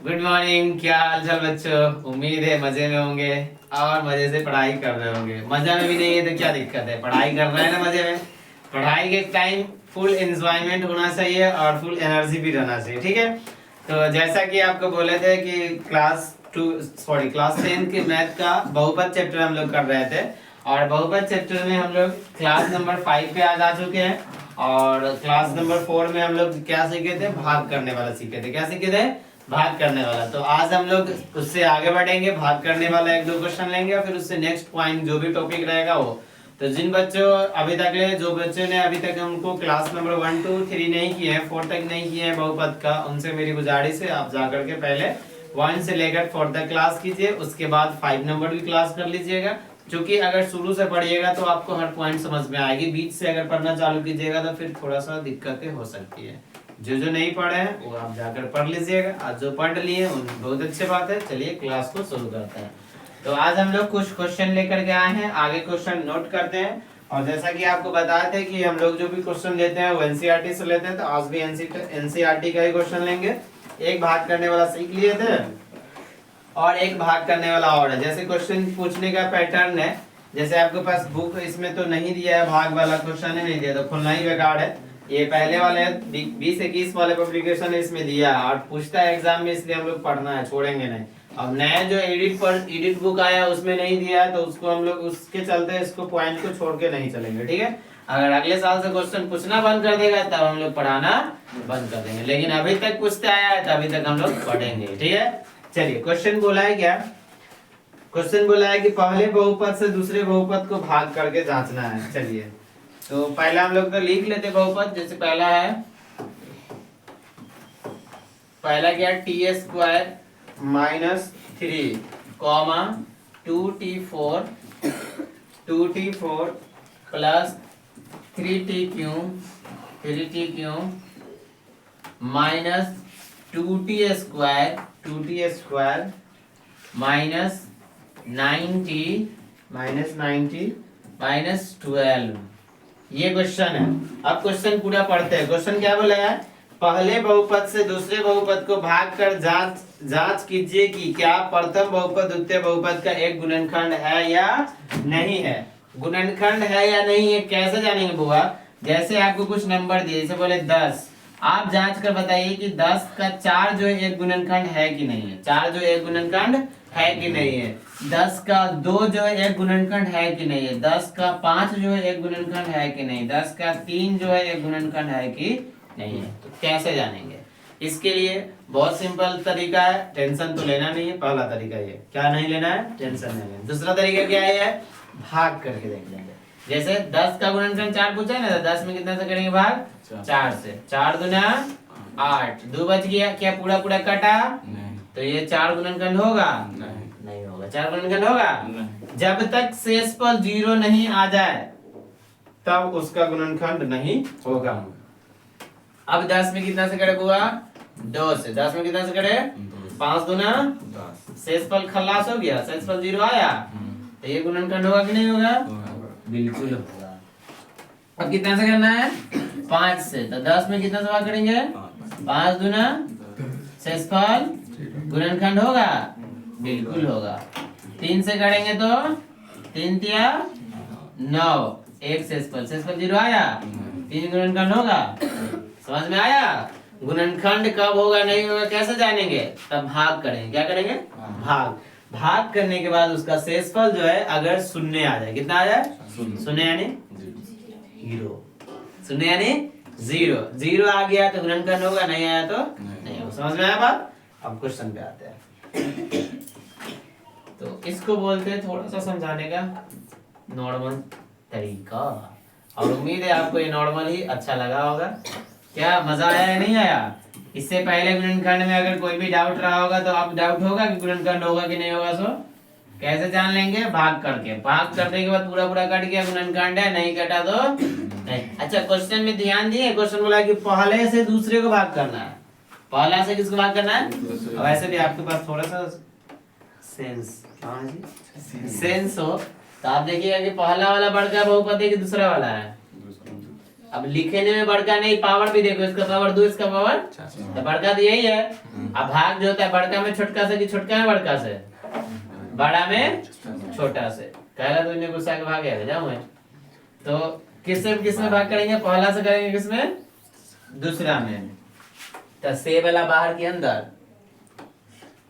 Good morning. क्या हाल चाल बच्चों? उम्मीद है मजे में होंगे और मजे से पढ़ाई कर रहे होंगे। मजा में भी नहीं है तो क्या दिक्कत है, पढ़ाई कर रहे हैं ना मजे में। पढ़ाई के टाइम फुल एंजॉयमेंट होना चाहिए और फुल एनर्जी भी रहना चाहिए, ठीक है। तो जैसा कि आपको बोले थे कि क्लास 10 के मैथ का बहुपद चैप्टर हम लोग कर रहे थे और बहुपद चैप्टर में हम लोग क्लास नंबर 5 पे आज आ चुके हैं। और क्लास नंबर 4 में हम लोग क्या सीखे थे? भाग करने वाला सीखे थे। क्या सीखे थे? भाग करने वाला। तो आज हम लोग उससे आगे बढ़ेंगे, भाग करने वाला एक दो क्वेश्चन लेंगे और फिर उससे नेक्स्ट पॉइंट जो भी टॉपिक रहेगा वो। तो जिन बच्चों अभी तक जो बच्चों ने अभी तक हमको क्लास नंबर 1 2 3 नहीं किए हैं, 4 तक नहीं किए हैं बहुपद का, उनसे मेरी गुजारिश है आप जाकर के पहले 1 से लेकर 4 तक क्लास कीजिए, उसके बाद 5 नंबर भी क्लास कर लीजिएगा। क्योंकि अगर शुरू से पढ़िएगा तो आपको हर पॉइंट समझ में आएगी, बीच से अगर पढ़ना चालू कीजिएगा तो फिर थोड़ा सा दिक्कतें हो सकती है। जो नहीं पढ़े हैं वो आप जाकर पढ़ लीजिएगा, आज जो पढ़ लिए उन बहुत अच्छी बात है। चलिए क्लास को शुरू करते हैं। तो आज हम लोग कुछ क्वेश्चन लेकर के आए हैं, आगे क्वेश्चन नोट करते हैं। और जैसा कि आपको बताए थे कि हम लोग जो भी क्वेश्चन लेते हैं वो एनसीईआरटी से लेते हैं, तो आज भी एनसीईआरटी का ही क्वेश्चन लेंगे। एक भाग करने वाला सीख लिए थे और एक भाग करने वाला और है। जैसे क्वेश्चन पूछने का पैटर्न है, जैसे आपके पास बुक इसमें तो नहीं दिया है, भाग वाला क्वेश्चन है नहीं दिया तो खुलना ही बेकार है। ये पहले वाले 20-21 वाले पब्लिकेशन इसमें दिया है और पूछता है एग्जाम में, इसलिए हम लोग पढ़ना है, छोड़ेंगे नहीं। अब नया जो एडिट बुक आया उसमें नहीं दिया है तो उसको हम लोग उसके चलते इसको पॉइंट को छोड़ के नहीं चलेंगे, ठीक है। अगर अगले साल से क्वेश्चन पूछना बंद कर देगा तब हम लोग पढ़ाना बंद कर देंगे, लेकिन अभी तक पूछते आया है तो अभी तक हम लोग पढ़ेंगे, ठीक है। चलिए क्वेश्चन बोला है क्या? क्वेश्चन बोला है कि पहले बहुपद से दूसरे बहुपद को भाग करके जांचना है। चलिए तो पहला हम लोग तो लिख लेते बहुपद। जैसे पहला है, पहला क्या? t² minus 3 comma 2t4 plus 3t³ minus 2t² minus 90 minus 12। ये क्वेश्चन है। अब क्वेश्चन पूरा पढ़ते हैं। क्वेश्चन क्या बोला है? पहले बहुपद से दूसरे बहुपद को भाग कर जांच कीजिए कि क्या प्रथम बहुपद द्वितीय बहुपद का एक गुणनखंड है या नहीं है। गुणनखंड है या नहीं है कैसे जानेंगे बुआ? जैसे आपको कुछ नंबर दिए, जैसे बोले 10, आप जांच कर बताइए कि 10 का 4 जो है एक गुणनखंड है कि नहीं है। 4 जो एक गुणनखंड है कि नहीं है। 10 का 2 जो है एक गुणनखंड है कि नहीं है। 10 का 5 जो है एक गुणनखंड है कि नहीं। 10 का 3 जो है एक गुणनखंड है कि नहीं है। तो कैसे जानेंगे? इसके लिए बहुत सिंपल तरीका है, टेंशन तो लेना नहीं है। पहला तरीका ये, क्या नहीं लेना है? टेंशन नहीं लेना। दूसरा तरीका क्या है? भाग करके देख लेंगे। जैसे 10 का गुणनखंड 4 पूछा है ना, तो 10 में कितना से करेंगे भाग? 4 से। 4 दूना 8, 2 बच गया। क्या पूरा पूरा कटा? तो ये 4 गुणनखंड होगा? नहीं होगा। 4 गुणनखंड होगा? जब तक शेषफल 0 नहीं आ जाए तब उसका गुणनखंड नहीं होगा। अब 10 में कितना से करे बुआ? 2 से। 10 में कितना से करे? 5 दूना 10। शेषफल खल्लास हो गया, शेषफल 0 आया तो ये गुणनखंड होगा कि नहीं होगा? बिल्कुल होगा। अब कितना से करना है? 5 से। तो 10 में कितना से भाग करेंगे? 5 दूना शेषफल गुणनखंड होगा? बिल्कुल होगा। 3 से करेंगे तो 3 तिया 9, एक शेषफल 0 आया, 3 गुणनखंड होगा। समझ में आया? गुणनखंड कब होगा नहीं होगा कैसे जानेंगे? तब भाग करेंगे। क्या करेंगे? भाग करने के बाद उसका शेषफल जो है अगर शून्य आ जाए, कितना आ जाए? शून्य यानी 0। शून्य यानी 0 आ गया तो गुणनखंड होगा, नहीं आया तो नहीं होगा। समझ में आया बात? अब क्वेश्चन पे आते हैं। तो इसको बोलते हैं थोड़ा सा समझाने का नॉर्मल तरीका, और उम्मीद है आपको ये नॉर्मल ही अच्छा लगा होगा। क्या मजा आया या नहीं आया? इससे पहले गुणनखंड में अगर कोई भी डाउट रहा होगा तो आप डाउट होगा कि गुणनखंड होगा कि नहीं होगा। सो कैसे जान लेंगे? भाग करके। भाग करने के बाद पूरा पूरा कट गया, गुणनखंड है, नहीं कटा तो नहीं। अच्छा क्वेश्चन में ध्यान दिए, क्वेश्चन बोला कि पहले से दूसरे को भाग करना है। पहला से किसको भाग करना है? वैसे भी आपके पास थोड़ा सा सेंस हो तो आप देखिएगा कि पहला वाला बढ़ का बहुपद है कि दूसरा वाला है? अब लिखने में बड़का नहीं, पावर भी देखो, इसका पावर 2 इसका पावर, तो बड़का तो यही है। अब भाग जो होता है बड़का में छोटका से कि छोटका में बड़का से, बड़ा में छोटा से। कहला तो इन्हें गुस्सा के भाग गया जाऊं मैं। तो किसमें भाग करेंगे, पहला से करेंगे, किसमें, दूसरा में। तो से वाला बाहर के अंदर,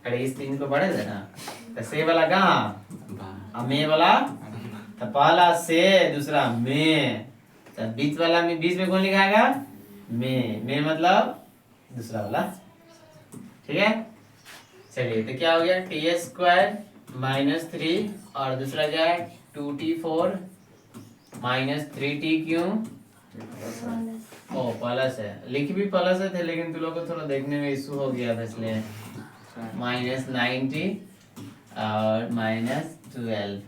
अरे इस 3 को पढ़े थे ना, तो से वाला कहाँ, मे वाला, तो पहला से दूसरा में, तो बीच वाला में, बीच में कौन लिखाएगा, में मतलब दूसरा वाला, ठीक है। चलिए तो क्या हो गया, t² - 3 और दूसरा क्या है 2t4 - 3t क्यों, ओ प्लस है, लिख भी प्लस है थे लेकिन तुम लोग को थोड़ा देखने में इशू हो गया था इसलिए -90 और -12।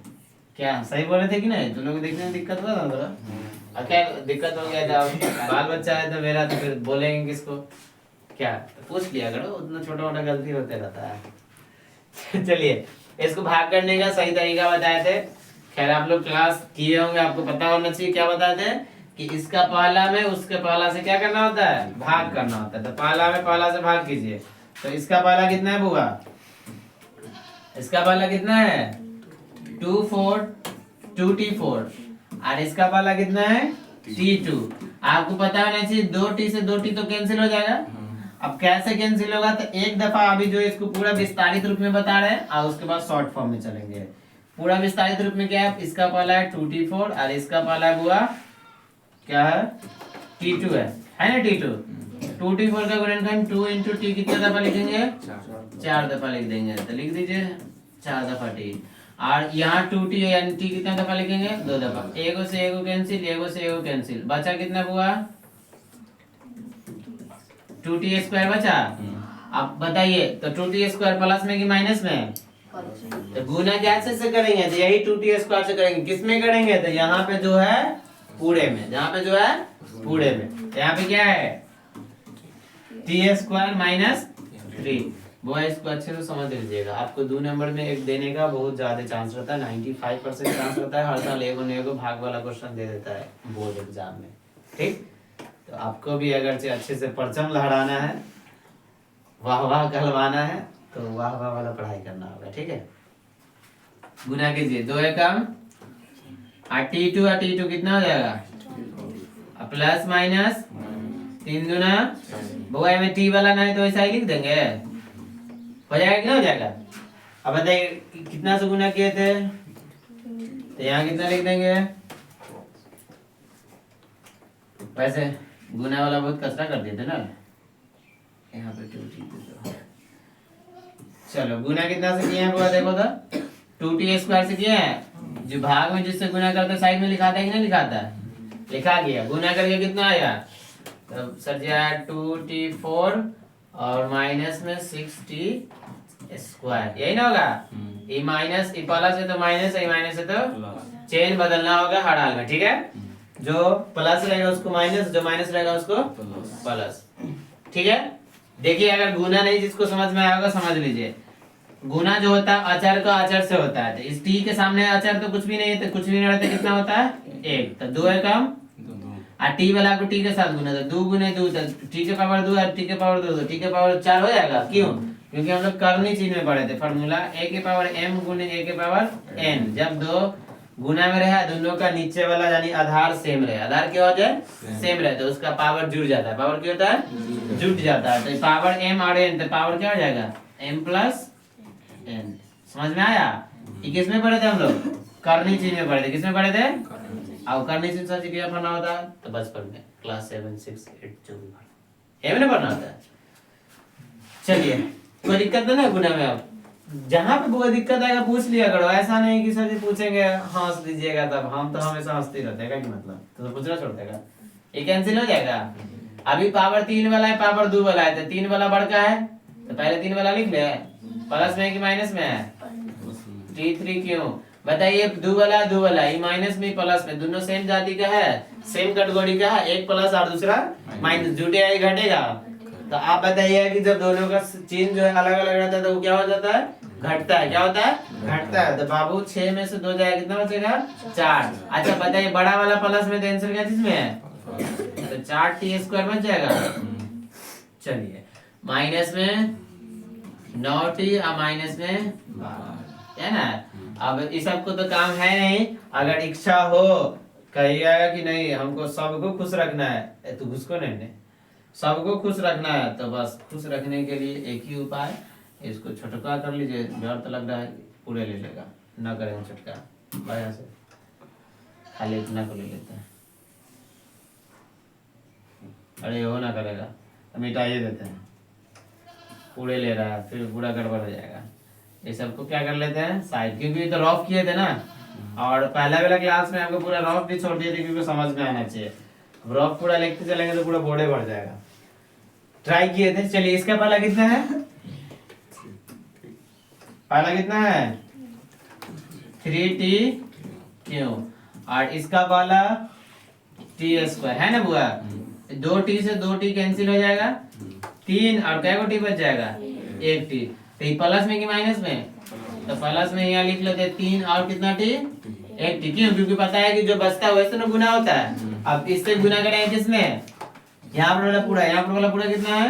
क्या सही बोले थे कि नहीं, तुम लोग को देखने में दिक्कत हुआ था थोड़ा, क्या दिक्कत हो गया था, बाल बच्चा है तो मेरा, तो फिर बोलेंगे किसको, क्या तो पूछ लिया करो, उतना छोटा मोटा गलती होते रहता है। चलिए इसको भाग करने का सही तरीका बताए थे, खैर आप लोग क्लास किए होंगे, आपको पता होना चाहिए। क्या बताए थे कि इसका पहला में उसके पहला से क्या करना होता है, भाग करना होता है। तो पहला में पहला से भाग कीजिए, तो इसका पहला कितना है बुआ, इसका पहला कितना है 2t4 और इसका पहला कितना है t2। आपको पता होना चाहिए 2t से 2t तो कैंसिल हो जाएगा। अब कैसे कैंसिल होगा, तो एक दफा अभी जो इसको पूरा विस्तारित रूप में बता रहे हैं और उसके बाद शॉर्ट फॉर्म में चलेंगे। पूरा विस्तारित रूप में क्या है, इसका पहला है 2t4 और इसका पहला है बुआ क्या है t2 है ना, t2 2t4 का गुणनखंड 2 × t कितना दफा लिखेंगे, 4 दफा लिख देंगे। तो लिख दीजिए 4 दफा t, और यहाँ 2t यानी t कितना दफा लिखेंगे, 2 दफा। एगो से एगो कैंसिल, एगो से एगो कैंसिल, बचा कितना बुआ 2t² बचा। अब बताइए तो 2t² प्लस में कि माइनस में, तो गुना कैसे से करेंगे, तो यही 2t² से करेंगे। किसमें करेंगे, तो यहाँ पे जो है पूरे में, जहाँ पे जो है पूरे में, तो यहाँ पे क्या है t² - 3। वो इसको अच्छे से समझ लीजिएगा, आपको 2 नंबर में एक देने का बहुत ज्यादा चांस रहता है, 95% चांस रहता है। हर साल एगो भाग वाला क्वेश्चन दे देता है बोर्ड एग्जाम में, ठीक। तो आपको भी अगर से अच्छे से परचम लहराना है, वाह वाह कहलवाना है, तो वाह वाह वाला पढ़ाई करना होगा, ठीक है। गुना कीजिए, 2 एकम t2 कितना हो जाएगा, प्लस माइनस 3 दूना, बुआ में t वाला नहीं तो ऐसा ही लिख देंगे, हो जाएगा कि ना हो जाएगा। अब बताइए कितना से गुना किए थे, तो यहाँ कितना लिख देंगे। वैसे गुना वाला बहुत कचरा कर दिए थे ना, यहाँ पे 2t। चलो गुना कितना से किए हैं बुआ, देखो तो 2t² से किए हैं। जो भाग में जिससे गुना करते हैं साइड में लिखाता है कि नहीं लिखाता है, लिखा गया। गुना करके कितना आया, तो सर जी आया 2t4 और माइनस में 6t², यही ना होगा। ये माइनस ये प्लस है तो माइनस है, माइनस है तो चेन बदलना होगा हर हाल में, ठीक है। जो प्लस रहेगा उसको माइनस, जो माइनस रहेगा उसको प्लस, ठीक है। देखिए अगर गुना नहीं जिसको समझ में आया होगा समझ लीजिए, गुना जो होता है अचर का अचर से होता है। तो इस t के सामने अचर तो कुछ भी नहीं है, तो कुछ भी नहीं रहता, कितना होता है 1, तो 2 एकम और t वाला को t के साथ गुना, तो 2 गुने 2, तो t के पावर 2 और t के पावर 2, तो t के पावर 4 हो जाएगा। क्यों, क्योंकि हम लोग करनी चीज में पढ़े थे फॉर्मूला a के पावर m गुने a के पावर n। जब 2 गुना में रहे, दोनों का नीचे वाला यानी आधार सेम रहे, आधार क्या हो जाए सेम रहे, तो उसका पावर जुड़ जाता है। पावर क्या होता है, जुड़ जाता है। तो पावर m और n, तो पावर क्या हो जाएगा m + n। समझ में आया। ये किस में पढ़े थे हम लोग, करनी चीज में पढ़े थे। किसमें पढ़े थे, और करनी चीज सच क्या पढ़ना होता है, तो बचपन में क्लास 7 6 8 जो भी पढ़ा एम में पढ़ना होता है। चलिए कोई दिक्कत है ना गुना में। अब जहाँ पे कोई दिक्कत आएगा पूछ लिया करो, ऐसा नहीं कि सर जी पूछेंगे हंस दीजिएगा, तब हम तो हमेशा हंसते रहते हैं, क्या मतलब तो पूछना छोड़ देगा, ये कैंसिल हो जाएगा। अभी पावर 3 वाला है, पावर 2 वाला है, तो 3 वाला बड़का है, तो पहले 3 वाला लिख ले, प्लस में कि माइनस में है t3 क्यों बताइए। 2 वाला ये माइनस में प्लस में, दोनों सेम जाति का है, सेम कैटेगरी का है, एक प्लस और दूसरा माइनस, जुटेगा या घटेगा। तो आप बताइए कि जब दोनों का चिन्ह जो है अलग अलग रहता है तो वो क्या हो जाता है, घटता है। क्या होता है, घटता है। तो बाबू 6 में से 2 जाएगा, कितना बचेगा 4। अच्छा बताइए बड़ा वाला प्लस में तो आंसर क्या चीज में है, तो 4t² बच जाएगा। चलिए माइनस में 9t और माइनस में 12 है ना। अब इस सबको तो काम है नहीं, अगर इच्छा हो कहिएगा कि नहीं हमको सबको खुश रखना है, तो घुसको नहीं, सबको खुश रखना है, तो बस खुश रखने के लिए एक ही उपाय, इसको छोटका कर लीजिए। डर तो लग रहा है पूरे ले लेगा, ना करेंगे छोटका, बढ़िया से खाली इतना को ले लेते हैं। अरे वो ना करेगा तो मिटाइए देते हैं, पूरे ले रहा है फिर पूरा गड़बड़ हो जाएगा। ये सबको क्या कर लेते हैं साइड, क्योंकि तो रफ किए थे ना, और पहला वाला क्लास में हमको पूरा रफ भी छोड़ दिए थे क्योंकि समझ में आना चाहिए। रफ पूरा लिखते चलेंगे तो पूरा बोर्डे बढ़ जाएगा। ट्राई किए थे। चलिए इसका पहला कितना है, पहला कितना है 3t और इसका वाला t² है ना बुआ। 2t से 2t कैंसिल हो जाएगा, 3 और क्या को t बच जाएगा 1t। तो ये प्लस में कि माइनस में, तो प्लस में यहाँ लिख लेते 3 और कितना t 1t। क्यों, क्योंकि पता है कि जो बचता है वैसे ना गुना होता है। अब इससे गुना करेंगे किसमें, यहाँ पर वाला पूरा, यहाँ पर वाला पूरा कितना है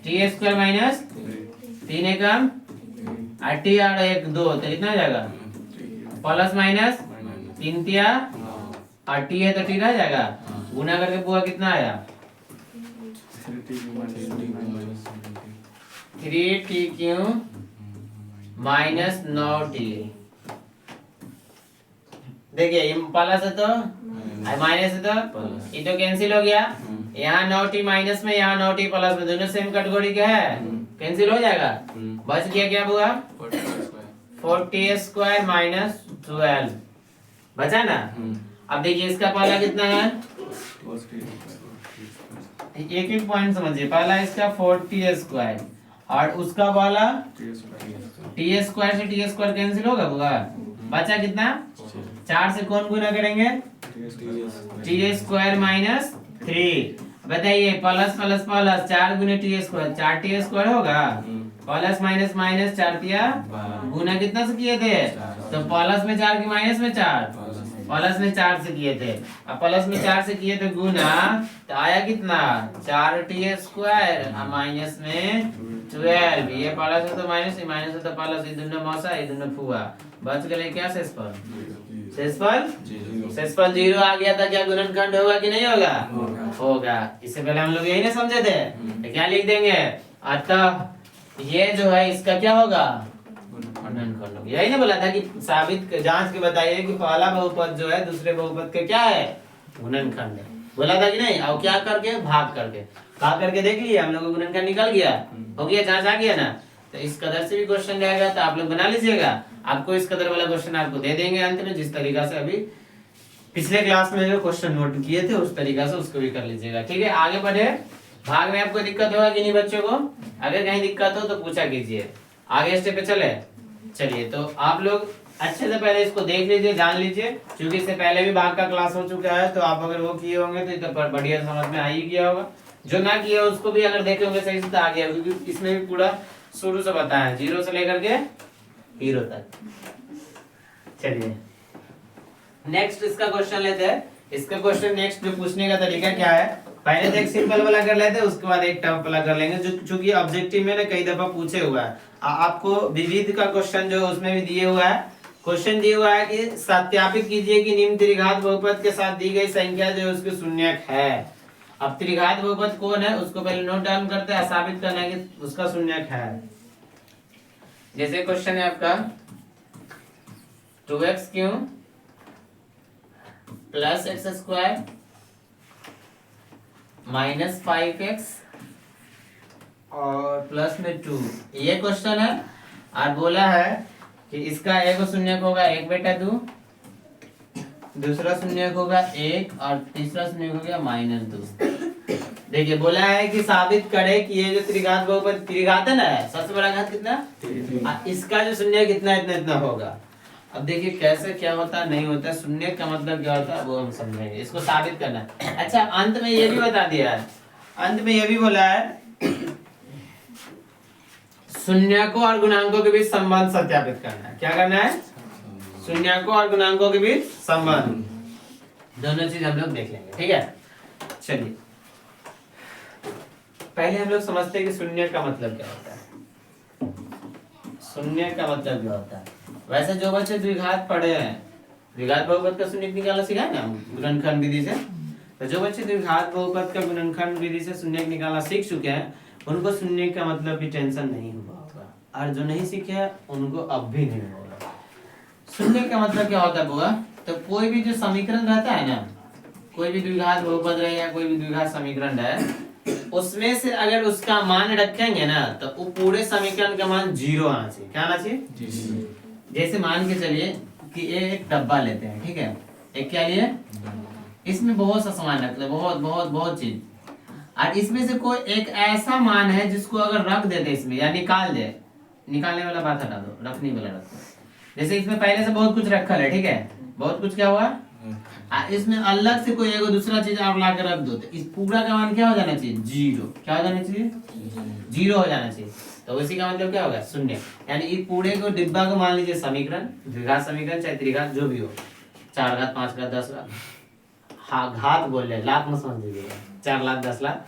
t² माइनस 3 एकम और t और 1 2, तो कितना हो जाएगा प्लस माइनस 3 तिया और t है तो t रह जाएगा। गुना करके पूरा कितना आया 3t³ माइनस 9t। देखिए ये प्लस है तो माइनस है तो ये तो कैंसिल हो गया। यहाँ 9t माइनस में, यहाँ 9t प्लस में, दोनों सेम कैटेगरी के है, कैंसिल हो जाएगा। बच गया क्या हुआ 40² माइनस 12 बचा ना। अब देखिए इसका पहला कितना है, एक एक पॉइंट समझिए। पहला इसका 40² और उसका वाला t² से t² कैंसिल होगा बुआ, बचा कितना 4 से कौन गुना करेंगे t² माइनस 3। बताइए प्लस प्लस प्लस 4 गुने t², 4t² होगा, प्लस माइनस माइनस 4 तिया गुना कितना से किए थे, तो प्लस में 4 की माइनस में 4, प्लस में 4 से किए थे। अब प्लस में 4 से किए थे गुना, तो आया कितना 4t² और माइनस में 12। ये प्लस है तो माइनस, ये माइनस है तो प्लस, ये दोनों मौसा ये दोनों फुआ, बच गए क्या शेषफल, शेषफल 0 आ गया था। क्या गुणनखंड होगा कि नहीं होगा, होगा। इससे पहले हम लोग यही ना समझे थे, तो क्या लिख देंगे अतः ये जो है इसका क्या होगा गुणनखंड होगा। यही ना बोला था कि साबित जांच के बताइए कि पहला बहुपद जो है दूसरे बहुपद के क्या है गुणनखंड है, बोला था कि नहीं। और क्या करके भाग करके देख लिया हम लोग को गुणनखंड निकल गया, हो गया जांच आ गया ना। तो इस कदर से भी क्वेश्चन रहेगा तो आप लोग बना लीजिएगा। आपको इस कदर वाला क्वेश्चन आपको दे देंगे अंत में, जिस तरीका से अभी पिछले क्लास में जो क्वेश्चन नोट किए थे उस तरीका से उसको भी कर लीजिएगा। ठीक है, आगे बढ़े। भाग में आपको दिक्कत होगा कि नहीं बच्चों को, अगर कहीं दिक्कत हो तो पूछा कीजिए। आगे स्टेप पे चले। चलिए तो आप लोग अच्छे से पहले इसको देख लीजिए, जान लीजिए, क्योंकि इससे पहले भी भाग का क्लास हो चुका है। तो आप अगर वो किए होंगे तो बढ़िया समझ में आ ही गया होगा, जो ना किया उसको भी अगर देखे होंगे सही से तो आ गया, क्योंकि इसमें भी पूरा शुरू से बताया 0 से लेकर के हीरो तक। चलिए नेक्स्ट इसका क्वेश्चन लेते हैं। इसका क्वेश्चन नेक्स्ट जो पूछने का तरीका क्या है, पहले तो एक सिंपल वाला कर लेते हैं, उसके बाद एक टफ वाला कर लेंगे, जो चूंकि ऑब्जेक्टिव में ना कई दफा पूछे हुआ है। आपको विविध का क्वेश्चन जो उसमें भी दिए हुआ है, क्वेश्चन दिया हुआ है कि सत्यापित कीजिए कि निम्न त्रिघात बहुपद के साथ दी गई संख्या जो है उसकी शून्यक है। अब त्रिघात बहुपद कौन है उसको पहले नोट डाउन करते हैं, साबित करना है कि उसका शून्यक है। जैसे क्वेश्चन है आपका 2x³ plus x² minus 5x और प्लस में 2, ये क्वेश्चन है। और बोला है कि इसका एक शून्यक होगा 1 बेटा 2, दूसरा शून्यक होगा 1 और तीसरा शून्यक हो गया -2। देखिए बोला है कि साबित करे कि ये जो त्रिघात बहुपद, त्रिघात है ना, सबसे बड़ा घात कितना, इसका जो शून्य कितना इतना इतना होगा। अब देखिए कैसे क्या होता है नहीं होता, शून्य का मतलब क्या होता है वो हम समझेंगे, इसको साबित करना है। अच्छा अंत में ये भी बता दिया है, अंत में ये भी बोला है शून्यकों और गुणांकों के बीच संबंध सत्यापित करना है। क्या करना है, शून्यकों और गुणांकों के बीच संबंध, दोनों चीज हम लोग देख लेंगे। ठीक है चलिए पहले हम लोग समझते हैं कि शून्य का मतलब क्या होता है। शून्य का मतलब क्या होता है? वैसे जो बच्चे द्विघात पढ़े हैं, द्विघात बहुपद का शून्य निकालना सिखाया ना गुणनखंड विधि से, तो जो बच्चे द्विघात बहुपद का गुणनखंड विधि से शून्य निकालना सीख चुके हैं उनको शून्य का मतलब की टेंशन नहीं हुआ होगा, और जो नहीं सीखे हैं उनको अब भी नहीं होगा। शून्य का मतलब क्या होता है बुआ? तो कोई भी जो समीकरण रहता है ना, कोई भी द्विघात बहुपद रहे या कोई भी द्विघात समीकरण है, उसमें से अगर उसका मान रखेंगे ना तो वो पूरे समीकरण का मान 0 आना चाहिए। क्या आना चाहिए? जैसे मान के चलिए कि एक डब्बा लेते हैं, ठीक है, एक क्या लिए, इसमें बहुत सा सामान रखते हैं, बहुत बहुत बहुत चीज, और इसमें से कोई एक ऐसा मान है जिसको अगर रख देते इसमें या निकाल दे, निकालने वाला बात हटा दो, रखने वाला रख दो। जैसे इसमें पहले से बहुत कुछ रखा है, ठीक है, बहुत कुछ क्या हुआ, इसमें अलग से कोई एगो दूसरा चीज आप ला कर रख दो तो इस पूरा का मान क्या हो जाना चाहिए? 0। क्या हो जाना चाहिए? 0 हो जाना चाहिए। तो उसी का मतलब क्या होगा? शून्य। यानी इस पूरे को डिब्बा को मान लीजिए समीकरण, द्विघात समीकरण चाहे त्रिघात जो भी हो, 4 घात 5 घात 10 घात, हाँ घात बोल रहे, लाख में समझ लीजिएगा, 4 लाख 10 लाख,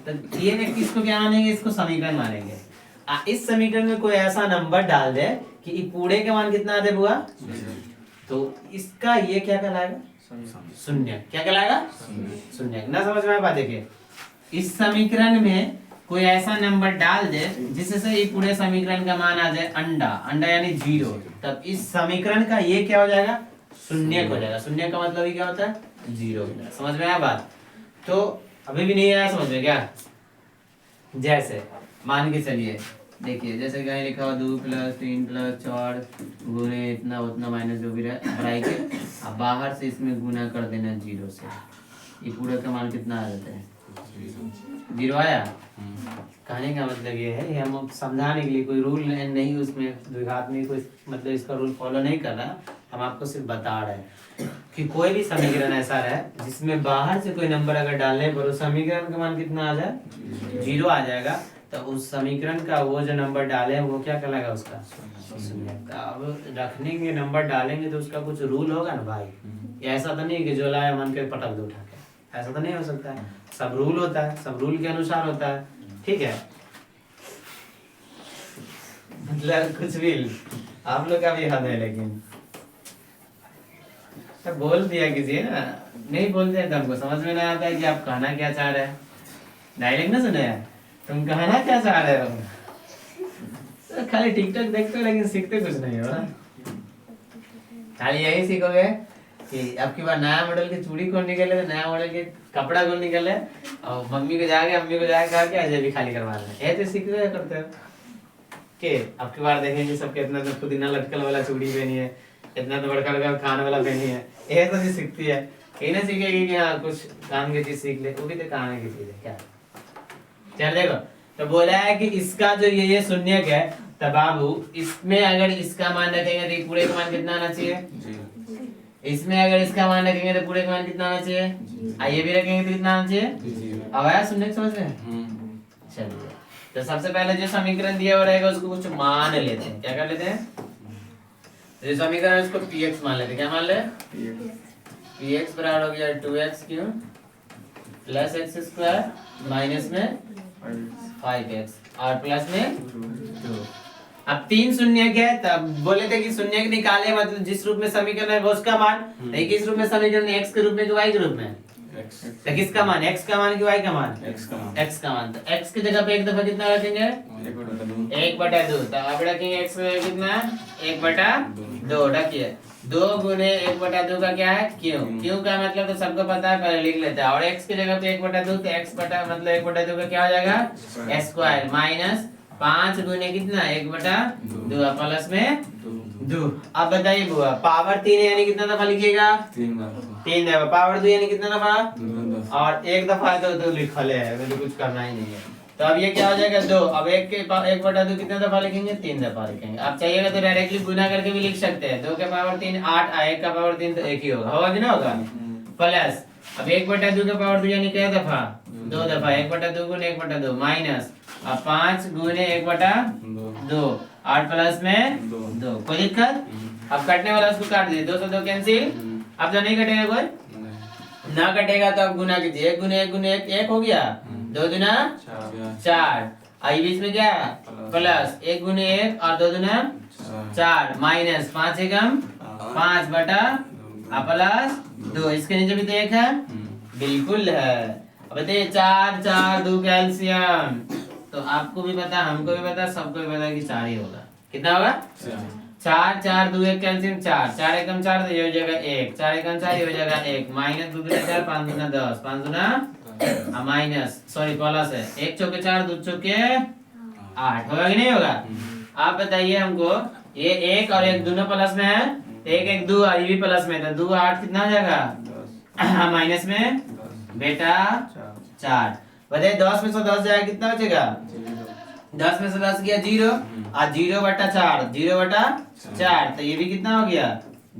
तो ये व्यक्ति इसको क्या मानेंगे? इसको समीकरण मानेंगे। इस समीकरण में कोई ऐसा नंबर डाल दे कि इस पूरे का मान कितना आ जाए बुआ, तो इसका ये क्या कहलाएगा? शून्य। क्या कहलाएगा? शून्य। ना समझ में आया? देखिए इस समीकरण में कोई ऐसा नंबर डाल दे जिससे ये पूरे समीकरण का मान आ जाए अंडा, अंडा यानी 0, तब इस समीकरण का ये क्या हो जाएगा? शून्य हो जाएगा। शून्य का मतलब ही क्या होता है? 0। समझ में आया बात? तो अभी भी नहीं आया समझ में क्या? जैसे मान के चलिए, देखिए जैसे कहीं लिखा हुआ 2 + 3 + 4 गुणे इतना उतना माइनस जो भी रहे बढ़ाई के, अब बाहर से इसमें गुना कर देना 0 से, ये पूरा का मान कितना आ जाता है? 0 आया। कहने का मतलब ये है, ये हम समझाने के लिए, कोई रूल नहीं उसमें, द्विघात में कोई मतलब इसका रूल फॉलो नहीं कर रहा, हम आपको सिर्फ बता रहे हैं कि कोई भी समीकरण ऐसा रहे जिसमें बाहर से कोई नंबर अगर डालने पर उस समीकरण का मान कितना आ जाए? 0 आ जाएगा। तो उस समीकरण का वो जो नंबर डाले वो क्या कहलाएगा? उसका शून्य। अब रखने के नंबर डालेंगे तो उसका कुछ रूल होगा ना भाई। ऐसा तो नहीं कि जो लाया मन के पटक दो उठा के, ऐसा तो नहीं हो सकता है। सब रूल होता है, सब रूल के अनुसार होता है, ठीक है। मतलब कुछ भी आप लोग का भी हद है, लेकिन बोल दिया किसी ना, नहीं बोलते हैं तो हमको समझ में ना आता है कि आप कहना क्या चाह रहे हैं। डायलॉग ना सुने हैं, तुम कहना क्या चाह रहे हो? तो खाली टिकटॉक देखते हो लेकिन सीखते कुछ नहीं हो ना। खाली यही सीखोगे कि अब की बार नया मॉडल की चूड़ी कौन निकले, नया मॉडल के कपड़ा कौन निकले, और मम्मी को जाके अम्मी को जाके कहा कि अजय भी खाली करवा रहे हैं, तो सीख रहे करते हो के अब की बार देखेंगे सब कितना तो पुदीना लटकल वाला चूड़ी पहनी है, इतना तो बड़का बड़का कान वाला पहनी है, ये तो चीज सीखती है। कहीं ना सीखेगी कि हाँ कुछ काम की चीज सीख ले, वो भी तो काम की चीज है क्या। चल देखो, तो बोला है कि इसका जो ये शून्यक है, तब बाबू इसमें अगर इसका मान रखेंगे तो पूरे का मान कितना आना चाहिए? इसमें अगर इसका मान रखेंगे तो पूरे का मान कितना आना चाहिए? ये भी रखेंगे तो कितना आना चाहिए? अब आया शून्यक समझ में? चलिए, तो सबसे पहले जो समीकरण दिया हुआ रहेगा उसको कुछ मान लेते हैं। क्या कर लेते हैं? जो समीकरण उसको px मान लेते हैं। क्या मान ले? px बराबर हो गया 2x³ प्लस x² माइनस में 5x और प्लस में 2। अब 3 शून्यक है, तब बोले थे कि शून्यक निकाले मतलब जिस रूप में समीकरण है वो उसका मान, नहीं किस रूप में समीकरण, x के रूप में कि y के रूप में? तो किसका मान? x का मान कि y का मान? x का मान। तो x की जगह पे एक दफा कितना रखेंगे? 1/2। तो अब रखेंगे x में कितना? 1/2 रखिए। 2 गुने 1/2 का क्या है? q का मतलब तो सबको पता है, पहले लिख लेते हैं। और x की जगह पे 1/2 तो x बटा मतलब 1/2 का क्या हो जाएगा? स्क्वायर माइनस 5 गुने कितना? 1/2 प्लस में 2। अब बताइए बुआ, पावर 3 यानी कितना दफा लिखिएगा? 3 दफा। पावर 2 यानी कितना दफा? और एक दफा तो लिखल है, मुझे कुछ करना ही नहीं है। तो अब ये क्या हो जाएगा? 2। अब 1/2 कितना दफा लिखेंगे? 3 दफा लिखेंगे। आप चाहिएगा तो डायरेक्टली गुना करके भी लिख सकते हैं। 2 का पावर 3 8, 1 का पावर 3 तो 1 ही होगा कि ना होगा? प्लस अब 1/2 का पावर 2 यानी क्या दफा? 2 दफा। 1/2 गुने 1/2 माइनस अब 5 गुने 1/2 8 प्लस में 2। कोई दिक्कत? अब कटने वाला उसको काट दीजिए, 2 से 2 कैंसिल। अब जो नहीं कटेगा कोई ना कटेगा तो आप गुना कीजिए, 1 गुने 1 गुने 1 1 हो गया, 2 दुना 4, आई बीच में क्या प्लस, 1 गुने 1 और 2 दुना 4, माइनस 5 एकम 5 बटा प्लस 2, इसके नीचे भी तो 1 है, बिल्कुल है। अब बताइए 4 4 2 कैल्शियम, तो आपको भी पता, हमको भी पता, सबको भी पता कि 4 ही होगा। कितना होगा 4 4 2 1 कैल्शियम 4, 4 एकम 4 तो ये हो जाएगा 1, 4 एकम 4 ये हो जाएगा 1, माइनस 2 गुना 4 5 गुना 10, 5 गुना माइनस सॉरी प्लस है, 1 चौके 4 2 चौके 8, होगा कि नहीं होगा? आप बताइए हमको, ये 1 और 1 दोनों प्लस में है, 1 1 2 ये भी प्लस में था, 2 8 कितना हो जाएगा माइनस में बेटा 4, बताइए 10 में से 10 जाएगा कितना बचेगा, 10 में से 10 गया 0 और 0 बटा 4, 0 बटा 4, तो ये भी कितना हो गया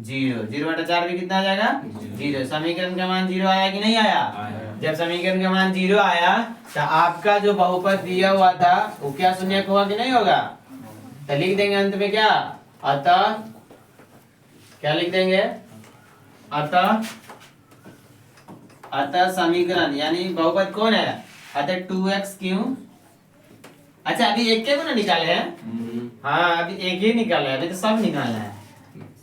0, 0 बटा 4 भी कितना आ जाएगा 0। समीकरण का मान 0 आया कि नहीं आया? जब समीकरण का मान 0 आया तो आपका जो बहुपद दिया हुआ था वो क्या शून्यक होगा कि नहीं होगा? तो लिख देंगे अंत में क्या, अतः क्या लिख देंगे, अतः समीकरण यानी बहुपद कौन है, अतः 2x क्यों, अच्छा अभी एक के को ना निकाले हैं, हाँ अभी एक ही निकाले, अभी तो सब निकाला है,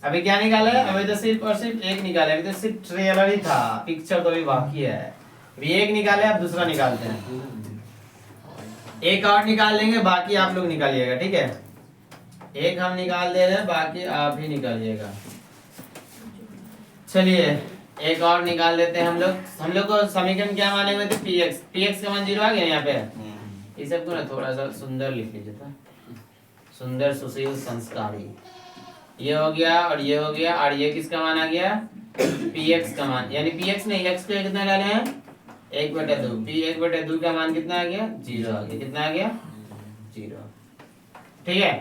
अभी क्या निकाला है, अभी तो सिर्फ और सिर्फ एक निकाले, अभी तो सिर्फ ट्रेलर ही था, पिक्चर तो भी बाकी है, अभी एक निकाले, अब दूसरा निकालते हैं, एक और निकाल लेंगे, बाकी आप लोग निकालिएगा, ठीक है, एक हम निकाल दे रहे हैं, बाकी आप ही निकालिएगा। चलिए एक और निकाल देते हैं हम लोग को समीकरण क्या माने हुए थे, px का मान 0 आ गया यहाँ पे, इस सबको ना थोड़ा सा सुंदर लिख लीजिए था, सुंदर सुशील संस्कारी, ये हो गया और ये हो गया, और ये किसका मान आ गया px का मान, यानी px नहीं x को कितना डाले हैं 1/2, p1/2 का मान कितना आ गया 0 आ गया, कितना आ गया 0, ठीक है।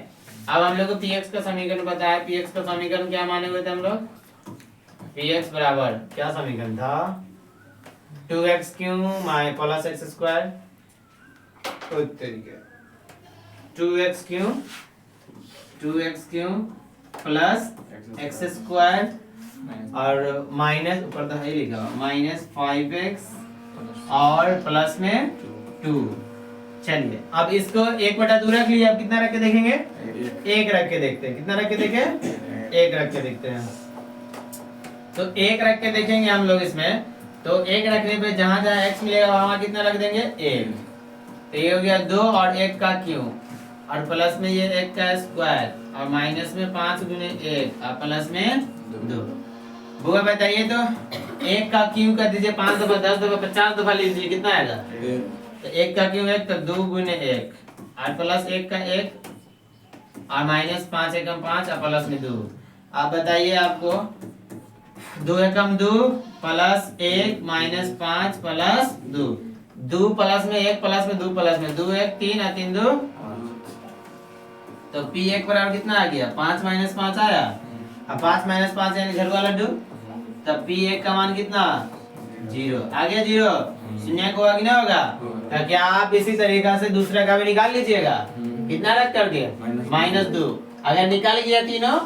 अब हम लोग को px का समीकरण पता है, px का समीकरण क्या माने हुए थे हम लोग, px बराबर क्या समीकरण था 2x cube plus x square, 2x cube plus x square और माइनस ऊपर तो है लिखा माइनस 5x और प्लस में 2। चलिए अब इसको 1/2 रख लिया, अब कितना रख के देखेंगे, 1 रख के देखते हैं, कितना रख के देखें 1 रख के देखते हैं, तो 1 रख के देखेंगे हम लोग इसमें, तो 1 रखने पे जहां जहां x मिलेगा वहां कितना रख देंगे 1, तो ये हो गया 2 और 1 का क्यूब और प्लस में ये 1 का स्क्वायर और माइनस में 5 गुने 1 और प्लस में 2। बुआ बताइए तो 1 का क्यूब कर दीजिए 5 दफा 10 दफा 50 दफा लीजिए, कितना आएगा, तो 1 का क्यूब 1 तो 2 गुने 1 और प्लस 1 का 1 और माइनस 5 एकम 5 और प्लस में 2। आप बताइए आपको 2 एकम 2 प्लस 1 माइनस 5 प्लस 2, 2 प्लस में 1 प्लस में 2 प्लस में 2 1 3 और 3 2, तो p1 बराबर कितना आ गया 5 माइनस 5 आया, अब 5 माइनस 5 यानी घर वाला 2, तब p1 का मान कितना 0 आ गया, 0 शून्य होगा कि नहीं होगा, तो क्या आप इसी तरीका से दूसरे का भी निकाल लीजिएगा, कितना रख कर दिया -2, अगर निकाल गया तीनों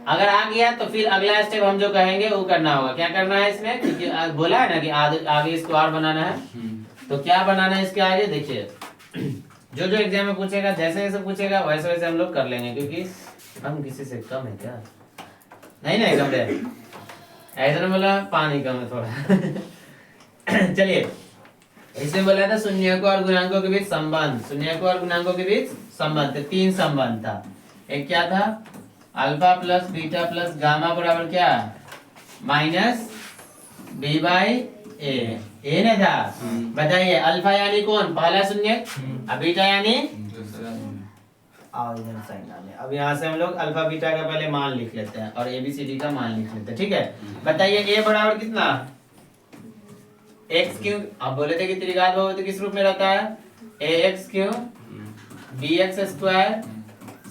अगर आ गया तो फिर अगला स्टेप हम जो कहेंगे वो करना होगा, क्या करना है इसमें, क्योंकि बोला है ना कि आगे इसको और बनाना है, तो क्या बनाना है इसके आगे देखिए, जो जो एग्जाम में पूछेगा जैसे जैसे पूछेगा वैसे वैसे हम लोग कर लेंगे, क्योंकि हम किसी से कम है क्या, नहीं नहीं कम है, ऐसा ना बोला पानी कम है थोड़ा चलिए इसमें बोला था शून्यकों और गुणांकों के बीच संबंध, शून्यकों और गुणांकों के बीच संबंध, 3 संबंध था, एक क्या था alpha plus beta plus gamma बराबर क्या माइनस बी बाई ए ना था, बताइए अल्फा यानी कौन पहला शून्य और बीटा यानी अब यहाँ से हम लोग अल्फा बीटा का पहले मान लिख लेते हैं और एबीसीडी का मान लिख लेते हैं, ठीक है। बताइए ए बराबर कितना एक्स क्यूब, आप बोले थे कि त्रिघात बहुपद किस रूप में रहता है a x cube b x square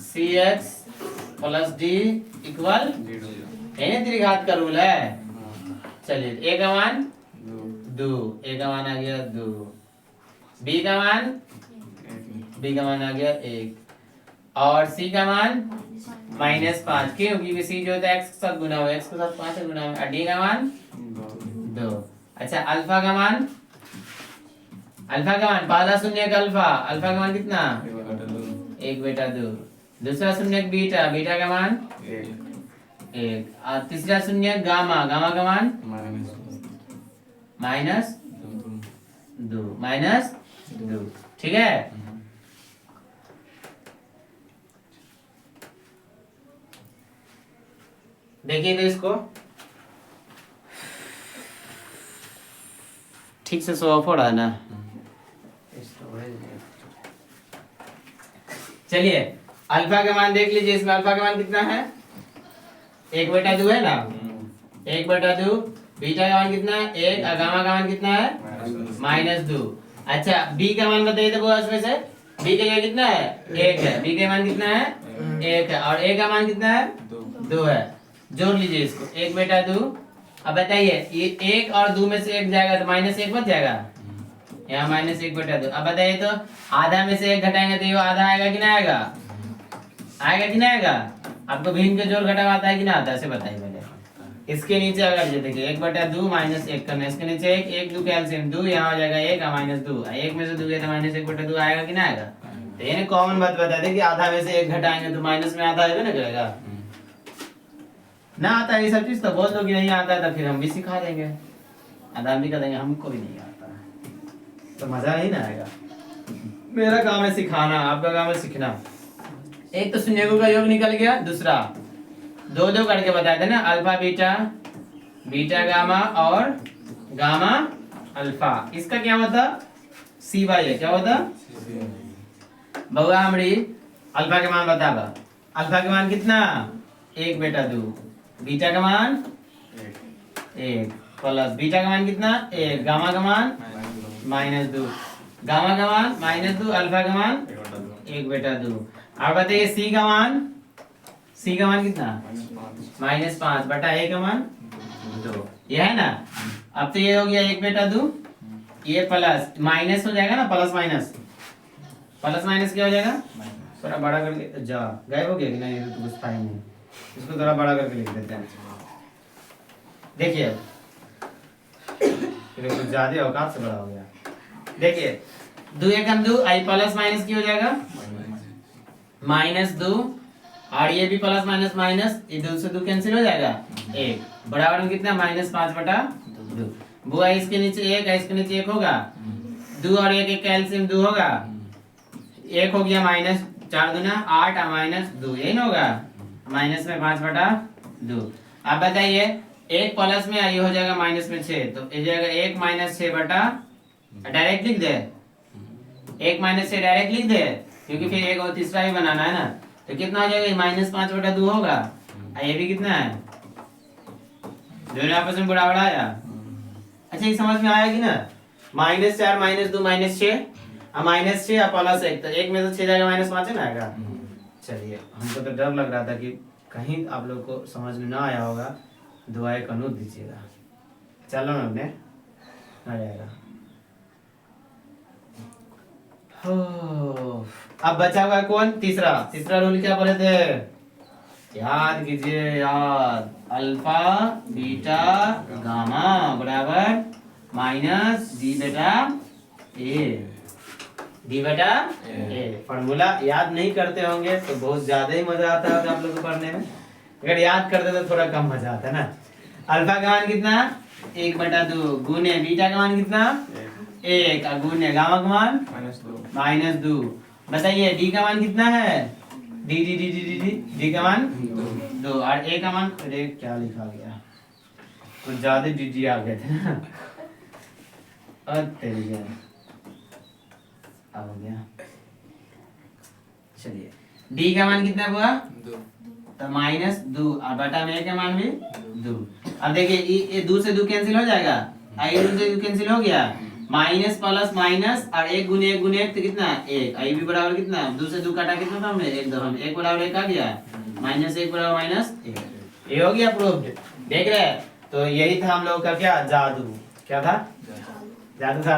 c x plus d equal त्रिघात का रूल है। चलिए ए का मान 2, ए का मान आ गया 2, बी का मान आ गया 1 और सी का मान -5, क्यों क्योंकि सी जो होता है एक्स के साथ गुना हुआ, एक्स के साथ 5 गुना हुआ, और डी का मान 2, अच्छा अल्फा का मान पहला शून्य का अल्फा का मान कितना 1/2। दूसरा शून्य बीटा का मान 1 और तीसरा शून्य गामा का मान -2 ठीक है। देखिए तो इसको ठीक से सो ऑफ हो रहा है ना। चलिए अल्फा का मान देख लीजिए, इसमें अल्फा का मान कितना है 1/2 है ना, 1/2। बीटा का मान कितना है 1 और गामा का मान कितना है -2। अच्छा बी का मान बताइए तो वो इसमें से बी का कितना है 1 है, बी का मान कितना है 1 है और ए का मान कितना है 2 है। जोड़ लीजिए इसको 1/2। अब बताइए ये 1 और 2 में से 1 जाएगा तो -1 बच जाएगा, यहाँ -1/2। अब बताइए तो आधा में से 1 घटाएंगे तो ये आधा आएगा कि नहीं आएगा, आएगा कि नहीं आएगा। आपको भिन्न के जोड़ घटाव आता है कि ना आता है, ऐसे बताइए पहले। इसके नीचे अगर ये देखिए 1/2 -1 करना, इसके नीचे 1 2 कैल्सियम 2 यहाँ हो जाएगा 1 और -2, 1 में से 2 गया तो -1/2 आएगा कि ना आएगा। तो ये कॉमन बात बता दे कि आधा में से 1 घटाएंगे तो माइनस में आधा आएगा ना करेगा। ना आता है ये सब चीज तो बोल दो कि नहीं आता है, तो फिर हम भी सिखा देंगे, आधा हम भी कर देंगे, हमको भी नहीं आता तो मजा नहीं ना आएगा। मेरा काम है सिखाना, आपका काम है सीखना। एक तो शून्यों का योग निकल गया, दूसरा 2 करके बताए थे ना, अल्फा बीटा गामा और गामा अल्फा। इसका क्या होता CY है, क्या होता बउआ हमरी। अल्फा के मान बता, अल्फा के मान कितना 1/2, बीटा का मान 1 प्लस बीटा का मान कितना 1, गामा का मान -2, गामा का मान -2, अल्फा का मान 1/2। और बताइए C का मान कितना -5 बटा A का मान 2, ये है ना। अब तो ये हो गया 1/2, ये प्लस माइनस हो जाएगा ना, प्लस माइनस क्या हो जाएगा, थोड़ा बड़ा करके जा गायब हो गया कि नहीं, तो कुछ था ही नहीं, इसको थोड़ा बड़ा करके लिख देते हैं। देखिए कुछ ज्यादा औकात से बड़ा हो गया। देखिए 2 एकम 2 आई प्लस माइनस की हो जाएगा -2 और ये भी प्लस माइनस ये 2 से 2 कैंसिल हो जाएगा 1 बराबर में कितना -5/2। बुआ इसके नीचे 1 है, इसके नीचे 1 होगा, 2 और 1 कैल्सियम 2 होगा, 1 हो गया -4 दूना 8 और -2 यही ना होगा, माइनस में 5/2। अब बताइए 1 प्लस में ये हो जाएगा माइनस में 6, तो ये जाएगा 1 - 6 बटा, डायरेक्ट लिख दे 1 - 6 डायरेक्ट लिख दे, क्योंकि फिर एक और तीसरा ही बनाना है ना। तो कितना हो जाएगा -5/2 होगा, ये भी कितना है, दोनों आपस में बराबर आया। अच्छा ये समझ में आया कि ना, -4 -2 -6 और -6 और +1, तो 1 में से 6 जाएगा -5 है ना आएगा। चलिए हमको तो डर लग रहा था कि कहीं आप लोग को समझ में ना आया होगा, दुआएं कनूत दीजिएगा। चलो ना अपने आ जाएगा। अब बचा हुआ कौन, तीसरा रूल क्या बोले थे, याद कीजिए याद, अल्फा बीटा गामा बराबर डी बटा ए। फॉर्मूला याद नहीं करते होंगे तो बहुत ज्यादा ही मजा आता है आप लोग को पढ़ने में, अगर याद करते तो थोड़ा कम मजा आता है ना। अल्फा का मान कितना 1/2 गुने बीटा का मान कितना 1 और गुने गामा का मान -2। बताइए डी का मान कितना है, डी का मान 2 और ए का मान, अरे क्या लिखा गया, कुछ ज्यादा डी आ गए थे ना, और तेरी हो गया। चलिए डी का मान कितना हुआ 2, तो -2 और बटा में ए का मान भी 2। अब देखिए ये 2 से 2 कैंसिल हो जाएगा, आई 2 से 2 कैंसिल हो गया, माइनस प्लस माइनस और 1 गुने 1 तो कितना 1, आई भी बराबर कितना 2 से 2 काटा कितना था हमने 1 दफा में, 1 बराबर 1 आ गया, -1 बराबर -1, ये हो गया प्रूफ। देख रहे हैं, तो यही था हम लोग का क्या जादू, क्या था जादू था,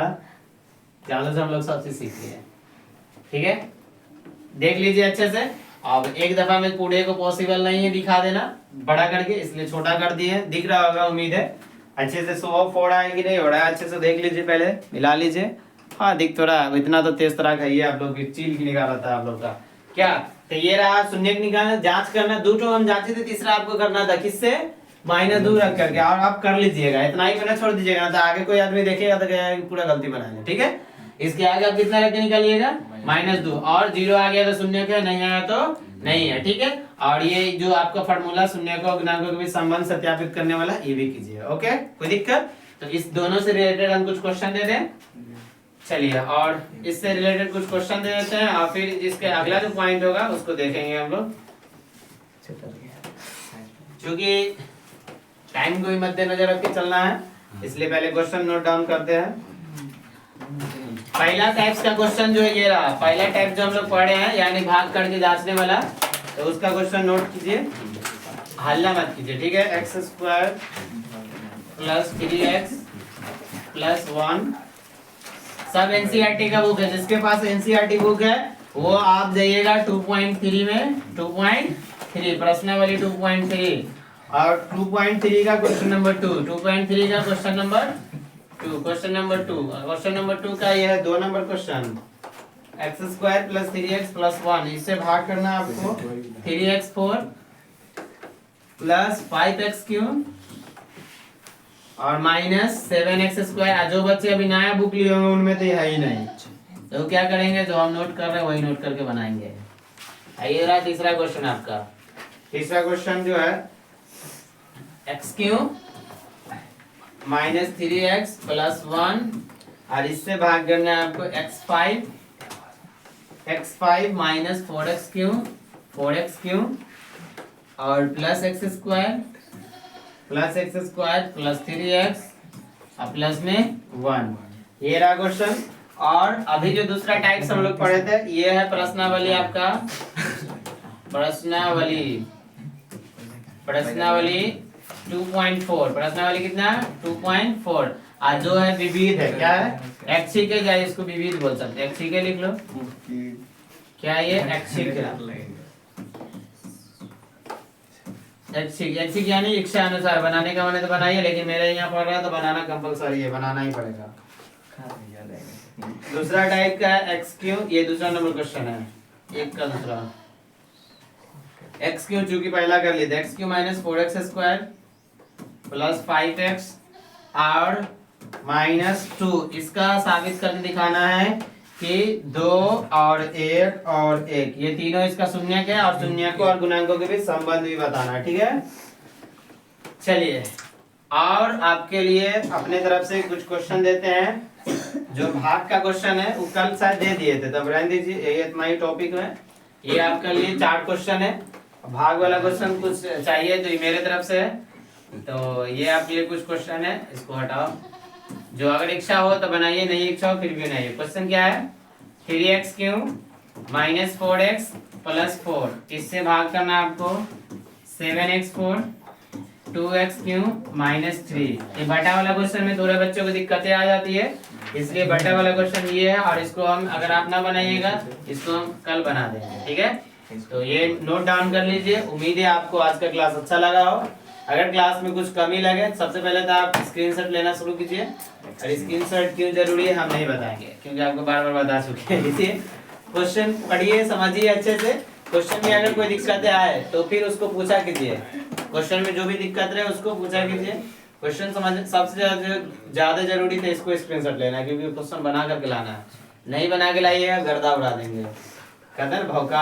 जादू से हम लोग सब चीज सीख लिए। ठीक है देख लीजिए अच्छे से। अब एक दफा में पूरे को पॉसिबल नहीं है दिखा देना बड़ा करके, इसलिए छोटा कर दिए, दिख रहा होगा उम्मीद है। अच्छे से शो ऑफ हो रहा है कि नहीं हो रहा है, अच्छे से देख लीजिए, पहले मिला लीजिए। हाँ दिख तो रहा है, इतना तो तेज तरह खाइए आप लोग की चील की निकाल रहा था आप लोग का क्या। तो ये रहा शून्य निकालना, जांच करना, दो तो हम जांचे थे, तीसरा आपको करना था किससे, -2 रख करके, और आप कर लीजिएगा, इतना ही करना, छोड़ दीजिएगा ना तो आगे कोई आदमी देखेगा तो कहेगा कि पूरा गलती बनाया, ठीक है। इसके आगे आप कितना रख के निकालिएगा, -2, और 0 आ गया तो शून्य का, नहीं आया तो नहीं है, ठीक है। और ये जो आपका फार्मूला शून्य को गुणांकों के बीच संबंध सत्यापित करने वाला, ये भी कीजिए, ओके, कोई दिक्कत। तो इस दोनों से रिलेटेड हम कुछ क्वेश्चन दे दें, चलिए, और इससे रिलेटेड कुछ क्वेश्चन दे देते हैं, और फिर जिसके अगला जो पॉइंट होगा उसको देखेंगे हम लोग, क्योंकि टाइम को भी मद्देनजर रख के चलना है, इसलिए पहले क्वेश्चन नोट डाउन करते हैं। पहला टाइप्स का क्वेश्चन जो है ये रहा, पहला टाइप जो हम लोग पढ़े हैं, यानी भाग करके जांचने वाला, तो उसका क्वेश्चन नोट कीजिए, हल्ला मत कीजिए, ठीक है। x² + 3x + 1, सब एनसीईआरटी का बुक है, जिसके पास एनसीईआरटी बुक है वो आप जाइएगा 2.3 में, 2.3 प्रश्नावली 2.3, और 2.3 का क्वेश्चन नंबर 2, 2.3 का question number 2, question number 2, question number 2 का यह है 2 नंबर क्वेश्चन, x² + 3x + 1, इससे भाग करना आपको 3x4 + 5x³ और -7x²। जो बच्चे अभी नया बुक लिए होंगे उनमें तो है ही नहीं, तो क्या करेंगे, जो हम नोट कर रहे हैं वही नोट करके बनाएंगे। ये रहा तीसरा क्वेश्चन आपका, तीसरा क्वेश्चन जो है x³ -3x + 1, और इससे भाग करना है आपको x5 -4x³ 4x³ और +x² + 3x और प्लस में 1, ये रहा क्वेश्चन। और अभी जो दूसरा टाइप्स हम लोग पढ़े थे, ये है प्रश्नावली आपका, प्रश्नावली 2.4, प्रश्नावली कितना, 2.4, और जो है विविध है, क्या है, ऐच्छिक है, क्या इसको विविध बोल सकते हैं, ऐच्छिक है, लिख लो क्या ये ऐच्छिक है, ऐच्छिक यानी इच्छा अनुसार, बनाने का मैंने तो बनाइए, लेकिन मेरे यहाँ पढ़ रहा है तो बनाना कंपलसरी है, बनाना ही पड़ेगा। दूसरा टाइप का है x³, ये दूसरा नंबर क्वेश्चन है, एक का दूसरा x³ चूंकि पहला कर लेते, x³ -4x² + 5x और -2, इसका साबित करके दिखाना है कि 2 और 1 और 1 ये तीनों इसका शून्य है, और शून्य को और गुणांकों के बीच संबंध भी बताना है, ठीक है। चलिए, और आपके लिए अपने तरफ से कुछ क्वेश्चन देते हैं, जो भाग का क्वेश्चन है वो कल शायद दे दिए थे, तब रहने दीजिए, ये इतना ही टॉपिक है, ये आपके लिए 4 क्वेश्चन है, भाग वाला क्वेश्चन कुछ चाहिए तो ये मेरे तरफ से है, तो ये आपके लिए कुछ क्वेश्चन है, इसको हटाओ, जो अगर इच्छा हो तो बनाइए, नहीं इच्छा हो फिर भी नहीं। क्वेश्चन क्या है, 3x³ -4x + 4, इससे भाग करना आपको 7x4 2x³ -3, ये बटा वाला क्वेश्चन में थोड़े बच्चों को दिक्कतें आ जाती है, इसलिए बटा वाला क्वेश्चन ये है, और इसको हम अगर आप ना बनाइएगा इसको हम कल बना देंगे, ठीक है। तो ये नोट डाउन कर लीजिए, उम्मीद है आपको आज का क्लास अच्छा लगा हो। अगर क्लास में कुछ कमी लगे, सबसे पहले तो आप स्क्रीनशॉट लेना शुरू कीजिए, और स्क्रीनशॉट क्यों जरूरी है हम नहीं बताएंगे, क्योंकि आपको बार बार बता चुके हैं। इसलिए क्वेश्चन पढ़िए, समझिए अच्छे से, क्वेश्चन में अगर कोई दिक्कतें आए तो फिर उसको पूछा कीजिए, क्वेश्चन में जो भी दिक्कत रहे उसको पूछा कीजिए, क्वेश्चन समझ, सबसे ज्यादा जरूरी है इसको स्क्रीनशॉट लेना है, क्योंकि क्वेश्चन बना करके लाना है, नहीं बना के लाइएगा गर्दा उड़ा देंगे, कदर भौका।